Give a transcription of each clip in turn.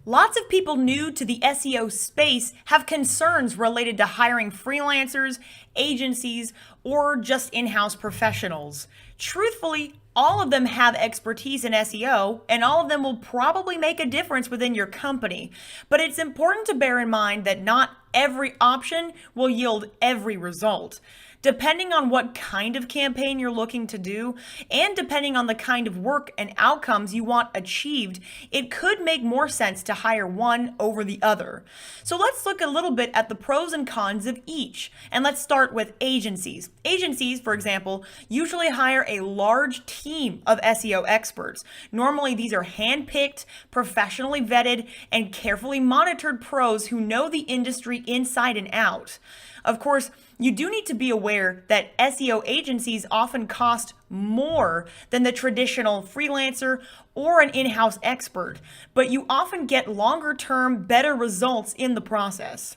Lots of people new to the SEO space have concerns related to hiring freelancers, agencies, or just in-house professionals. Truthfully, all of them have expertise in SEO, and all of them will probably make a difference within your company. But it's important to bear in mind that not every option will yield every result. Depending on what kind of campaign you're looking to do, and depending on the kind of work and outcomes you want achieved, it could make more sense to hire one over the other. So let's look a little bit at the pros and cons of each. And let's start with agencies. Agencies, for example, usually hire a large team of SEO experts. Normally, these are hand-picked, professionally vetted, and carefully monitored pros who know the industry inside and out. Of course, you do need to be aware that SEO agencies often cost more than the traditional freelancer or an in-house expert, but you often get longer-term, better results in the process.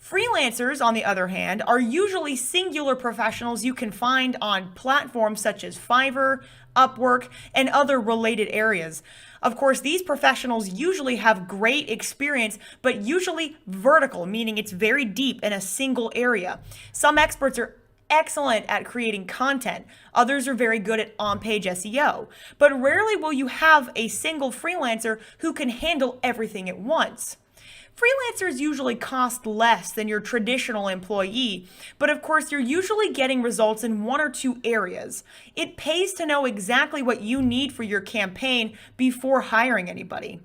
Freelancers, on the other hand, are usually singular professionals you can find on platforms such as Fiverr, Upwork, and other related areas. Of course, these professionals usually have great experience, but usually vertical, meaning it's very deep in a single area. Some experts are excellent at creating content. Others are very good at on-page SEO. But rarely will you have a single freelancer who can handle everything at once. Freelancers usually cost less than your traditional employee, but of course you're usually getting results in one or two areas. It pays to know exactly what you need for your campaign before hiring anybody.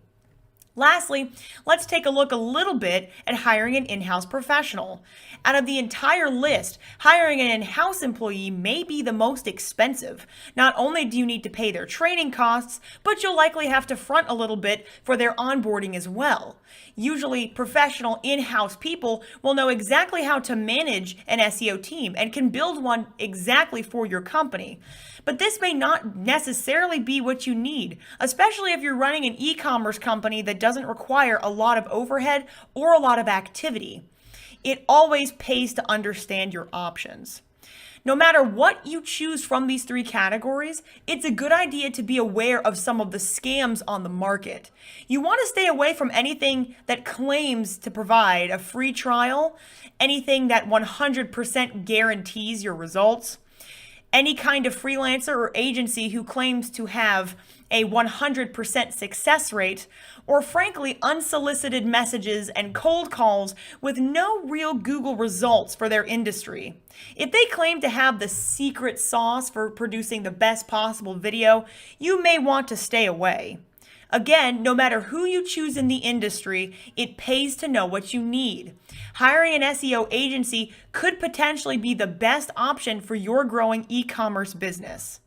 Lastly, let's take a look a little bit at hiring an in-house professional. Out of the entire list, hiring an in-house employee may be the most expensive. Not only do you need to pay their training costs, but you'll likely have to front a little bit for their onboarding as well. Usually, professional in-house people will know exactly how to manage an SEO team and can build one exactly for your company. But this may not necessarily be what you need, especially if you're running an e-commerce company that doesn't require a lot of overhead or a lot of activity. It always pays to understand your options. No matter what you choose from these three categories, it's a good idea to be aware of some of the scams on the market. You want to stay away from anything that claims to provide a free trial, anything that 100% guarantees your results, any kind of freelancer or agency who claims to have a 100% success rate, or frankly, unsolicited messages and cold calls with no real Google results for their industry. If they claim to have the secret sauce for producing the best possible video, you may want to stay away. Again, no matter who you choose in the industry, it pays to know what you need. Hiring an SEO agency could potentially be the best option for your growing e-commerce business.